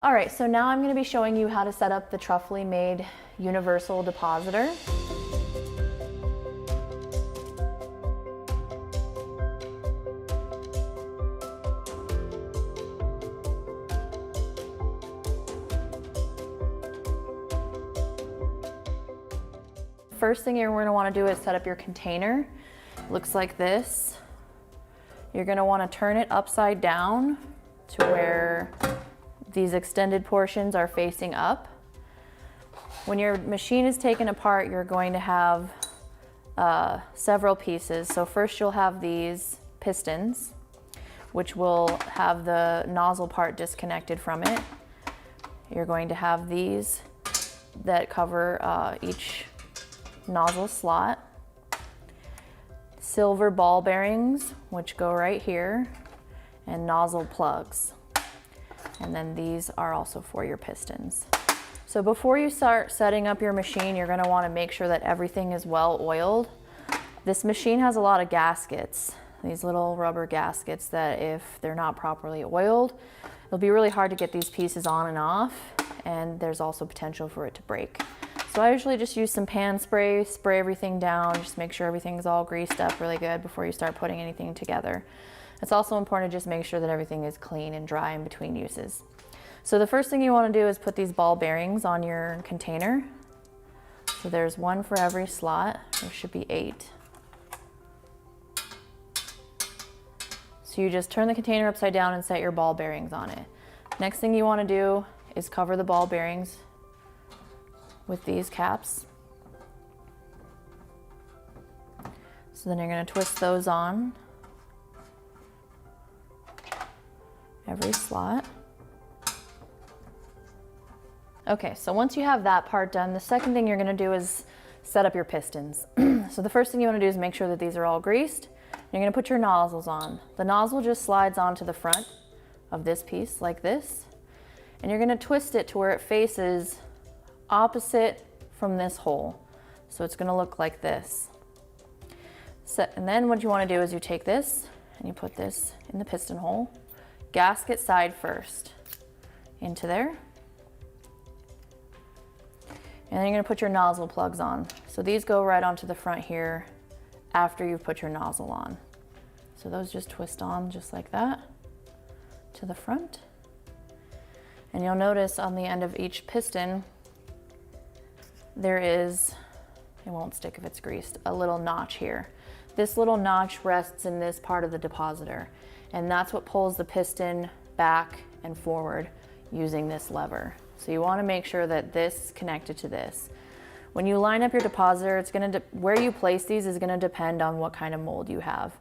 All right, so now I'm going to be showing you how to set up the Truffle made universal depositor. First thing you're going to want to do is set up your container. It looks like this. You're going to want to turn it upside down to where these extended portions are facing up. When your machine is taken apart, you're going to have several pieces. So first you'll have these pistons, which will have the nozzle part disconnected from it. You're going to have these that cover each nozzle slot. Silver ball bearings, which go right here, and nozzle plugs. And then these are also for your pistons. So before you start setting up your machine, you're going to want to make sure that everything is well oiled. This machine has a lot of gaskets, these little rubber gaskets that if they're not properly oiled, it'll be really hard to get these pieces on and off, and there's also potential for it to break. So I usually just use some pan spray, spray everything down, just make sure everything's all greased up really good before you start putting anything together. It's also important to just make sure that everything is clean and dry in between uses. So the first thing you want to do is put these ball bearings on your container. So there's one for every slot. There should be 8. So you just turn the container upside down and set your ball bearings on it. Next thing you want to do is cover the ball bearings with these caps. So then you're going to twist those on every slot. Okay, so once you have that part done, the second thing you're going to do is set up your pistons. So the first thing you want to do is make sure that these are all greased. You're going to put your nozzles on. The nozzle just slides onto the front of this piece like this, and you're going to twist it to where it faces opposite from this hole. So it's going to look like this. And then what you want to do is you take this and you put this in the piston hole, gasket side first into there. And then you're going to put your nozzle plugs on. So these go right onto the front here after you've put your nozzle on. So those just twist on just like that to the front. And you'll notice on the end of each piston, there is, it won't stick if it's greased, a little notch here. This little notch rests in this part of the depositor, and that's what pulls the piston back and forward using this lever. So you want to make sure that this is connected to this. When you line up your depositor, it's going to where you place these is going to depend on what kind of mold you have.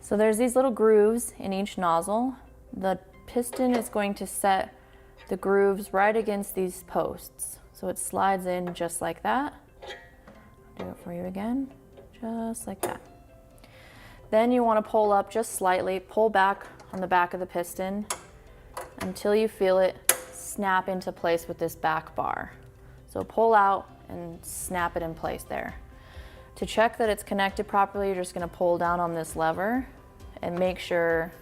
So there's these little grooves in each nozzle. The piston is going to set the grooves right against these posts. So it slides in just like that. I'll do it for you again, just like that. Then you want to pull up just slightly, pull back on the back of the piston until you feel it snap into place with this back bar. So pull out and snap it in place there. To check that it's connected properly, you're just going to pull down on this lever and make sure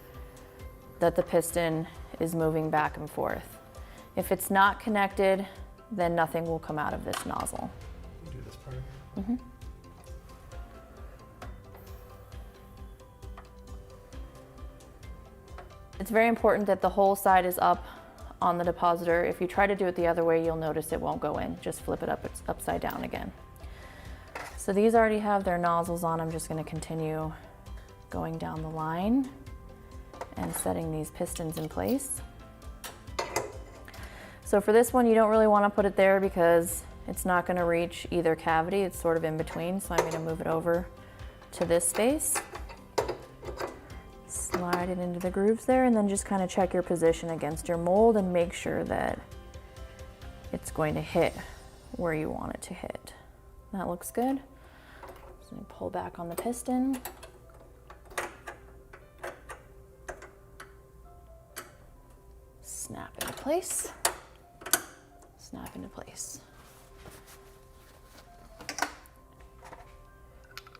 that the piston is moving back and forth. If it's not connected, then nothing will come out of this nozzle. Do this part. Mm-hmm. It's very important that the whole side is up on the depositor. If you try to do it the other way, you'll notice it won't go in. Just flip it up, it's upside down again. So these already have their nozzles on. I'm just going to continue going down the line and setting these pistons in place. So for this one, you don't really want to put it there because it's not going to reach either cavity. It's sort of in between, so I'm going to move it over to this space. Slide it into the grooves there, and then just kind of check your position against your mold and make sure that it's going to hit where you want it to hit. That looks good. So pull back on the piston. Snap into place. Snap into place.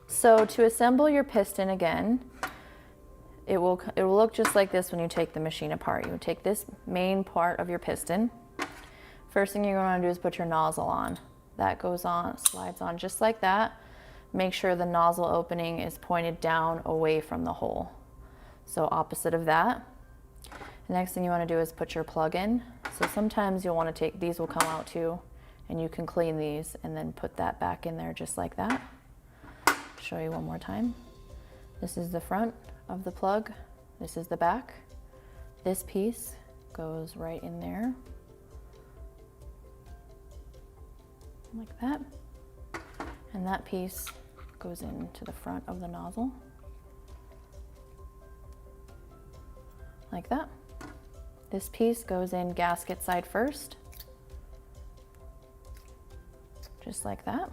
So to assemble your piston again, it will look just like this when you take the machine apart. You would take this main part of your piston. First thing you're going to do is put your nozzle on. That goes on, slides on just like that. Make sure the nozzle opening is pointed down away from the hole. So opposite of that. The next thing you want to do is put your plug in. So sometimes you'll want to take, these will come out too, and you can clean these and then put that back in there just like that. Show you one more time. This is the front of the plug. This is the back. This piece goes right in there. Like that. And that piece goes into the front of the nozzle. Like that. This piece goes in gasket side first. Just like that.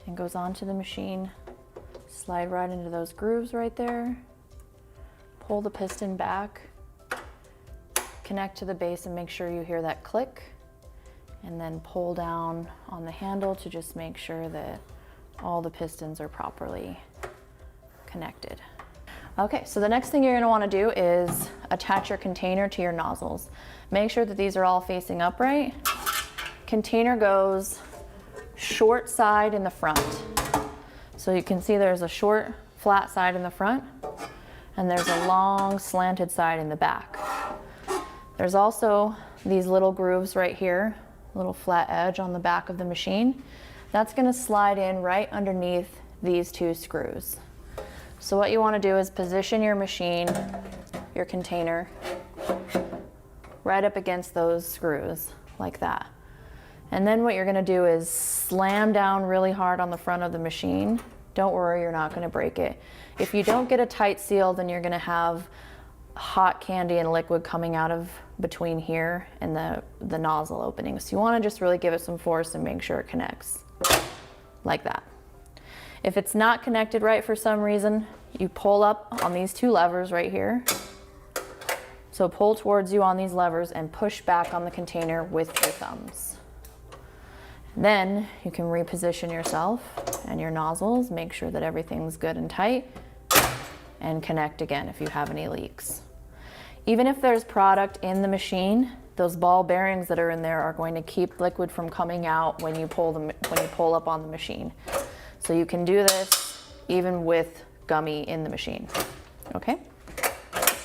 And goes onto the machine. Slide right into those grooves right there. Pull the piston back. Connect to the base and make sure you hear that click. And then pull down on the handle to just make sure that all the pistons are properly connected. Okay, so the next thing you're going to want to do is attach your container to your nozzles. Make sure that these are all facing upright. Container goes short side in the front. So you can see there's a short flat side in the front and there's a long slanted side in the back. There's also these little grooves right here, little flat edge on the back of the machine. That's going to slide in right underneath these two screws. So what you want to do is position your machine, your container, right up against those screws like that. And then what you're going to do is slam down really hard on the front of the machine. Don't worry, you're not going to break it. If you don't get a tight seal, then you're going to have hot candy and liquid coming out of between here and the nozzle opening. So you want to just really give it some force and make sure it connects like that. If it's not connected right for some reason, you pull up on these two levers right here. So pull towards you on these levers and push back on the container with your thumbs. Then you can reposition yourself and your nozzles, make sure that everything's good and tight, and connect again if you have any leaks. Even if there's product in the machine, those ball bearings that are in there are going to keep liquid from coming out when you pull up on the machine. So you can do this even with gummy in the machine. Okay?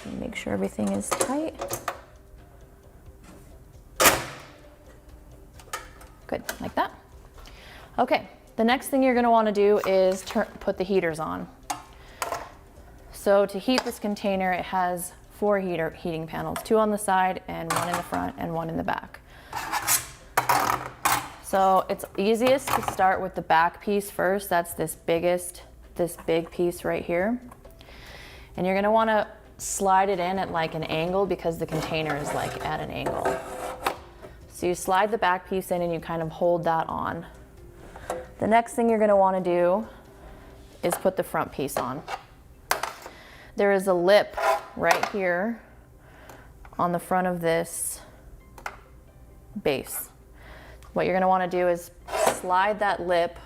So make sure everything is tight. Good, like that. Okay, the next thing you're going to want to do is put the heaters on. So to heat this container, it has 4 heating panels, 2 on the side and 1 in the front and 1 in the back. So it's easiest to start with the back piece first. That's this big piece right here. And you're going to want to slide it in at like an angle because the container is like at an angle. So you slide the back piece in and you kind of hold that on. The next thing you're going to want to do is put the front piece on. There is a lip right here on the front of this base. What you're going to want to do is slide that lip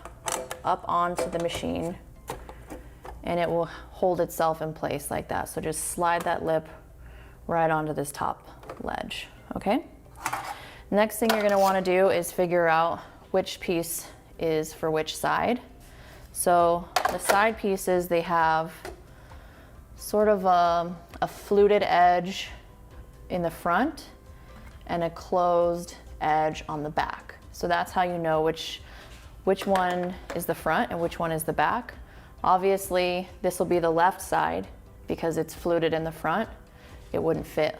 up onto the machine and it will hold itself in place like that. So just slide that lip right onto this top ledge, okay? Next thing you're going to want to do is figure out which piece is for which side. So the side pieces, they have sort of a fluted edge in the front and a closed edge on the back. So that's how you know which one is the front and which one is the back. Obviously, this will be the left side because it's fluted in the front. It wouldn't fit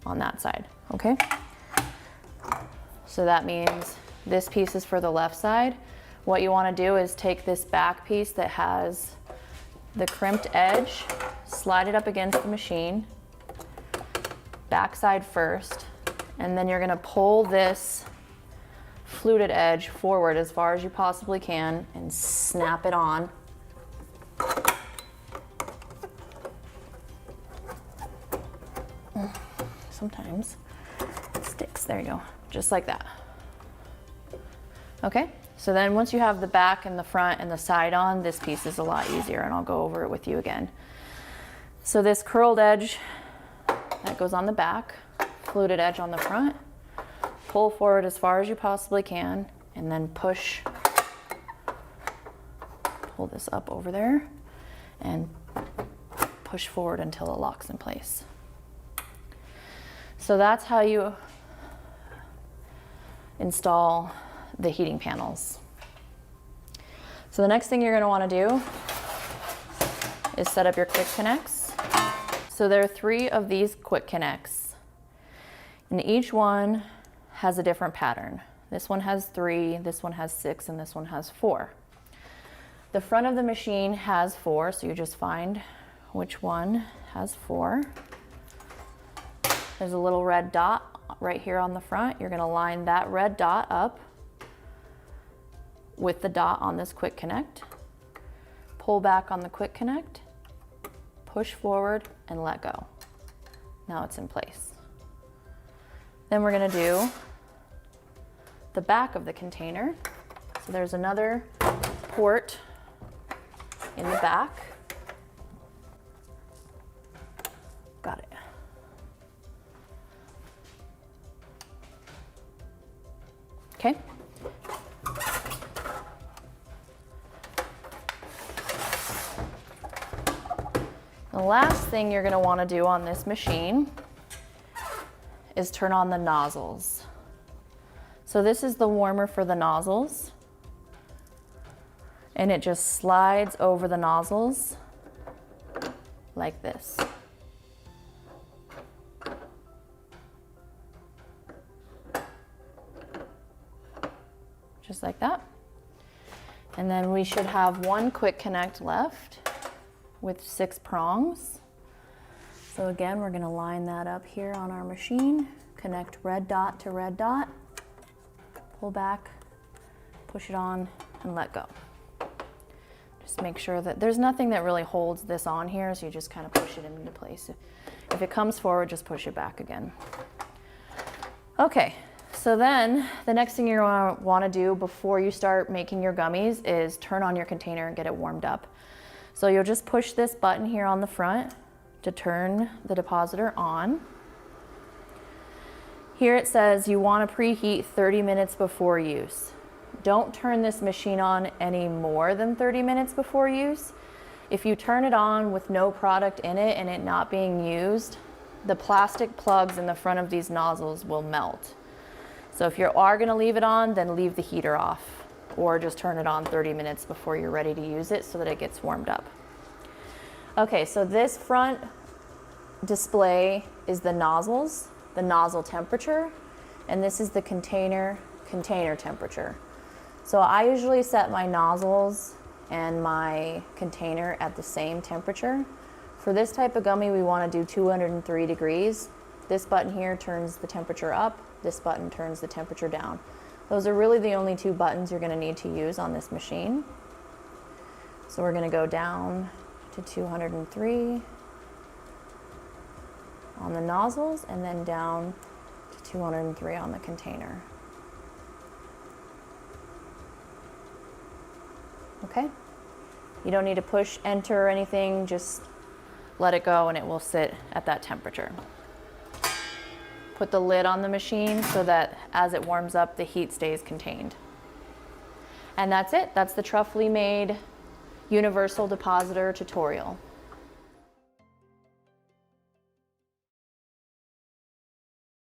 on that side, okay? So that means this piece is for the left side. What you want to do is take this back piece that has the crimped edge, slide it up against the machine, back side first, and then you're going to pull this fluted edge forward as far as you possibly can and snap it on. Sometimes it sticks. There you go. Just like that. Okay, so then once you have the back and the front and the side on, this piece is a lot easier and I'll go over it with you again. So this curled edge that goes on the back, fluted edge on the front, pull forward as far as you possibly can, and then push, pull this up over there, and push forward until it locks in place. So that's how you install the heating panels. So the next thing you're going to want to do is set up your quick connects. So there are 3 of these quick connects, and each one has a different pattern. This one has 3, this one has 6, and this one has 4. The front of the machine has 4, so you just find which one has 4. There's a little red dot right here on the front. You're going to line that red dot up with the dot on this quick connect. Pull back on the quick connect, push forward, and let go. Now it's in place. Then we're going to do the back of the container. So there's another port in the back. Got it. Okay. The last thing you're going to want to do on this machine is turn on the nozzles. So this is the warmer for the nozzles, and it just slides over the nozzles like this. Just like that. And then we should have 1 quick connect left with 6 prongs. So again, we're going to line that up here on our machine, connect red dot to red dot, pull back, push it on, and let go. Just make sure that there's nothing that really holds this on here, so you just kind of push it into place. If it comes forward, just push it back again. Okay, so then the next thing you're going to want to do before you start making your gummies is turn on your container and get it warmed up. So you'll just push this button here on the front to turn the depositor on. Here it says you want to preheat 30 minutes before use. Don't turn this machine on any more than 30 minutes before use. If you turn it on with no product in it and it not being used, the plastic plugs in the front of these nozzles will melt. So if you are going to leave it on, then leave the heater off, or just turn it on 30 minutes before you're ready to use it so that it gets warmed up. Okay, so this front display is the nozzles, the nozzle temperature, and this is the container temperature. So I usually set my nozzles and my container at the same temperature. For this type of gummy, we want to do 203 degrees. This button here turns the temperature up, this button turns the temperature down. Those are really the only 2 buttons you're going to need to use on this machine. So we're going to go down to 203 on the nozzles and then down to 203 on the container. Okay? You don't need to push enter or anything, just let it go and it will sit at that temperature. Put the lid on the machine so that as it warms up, the heat stays contained. And that's it. That's the Truffle made universal depositor tutorial.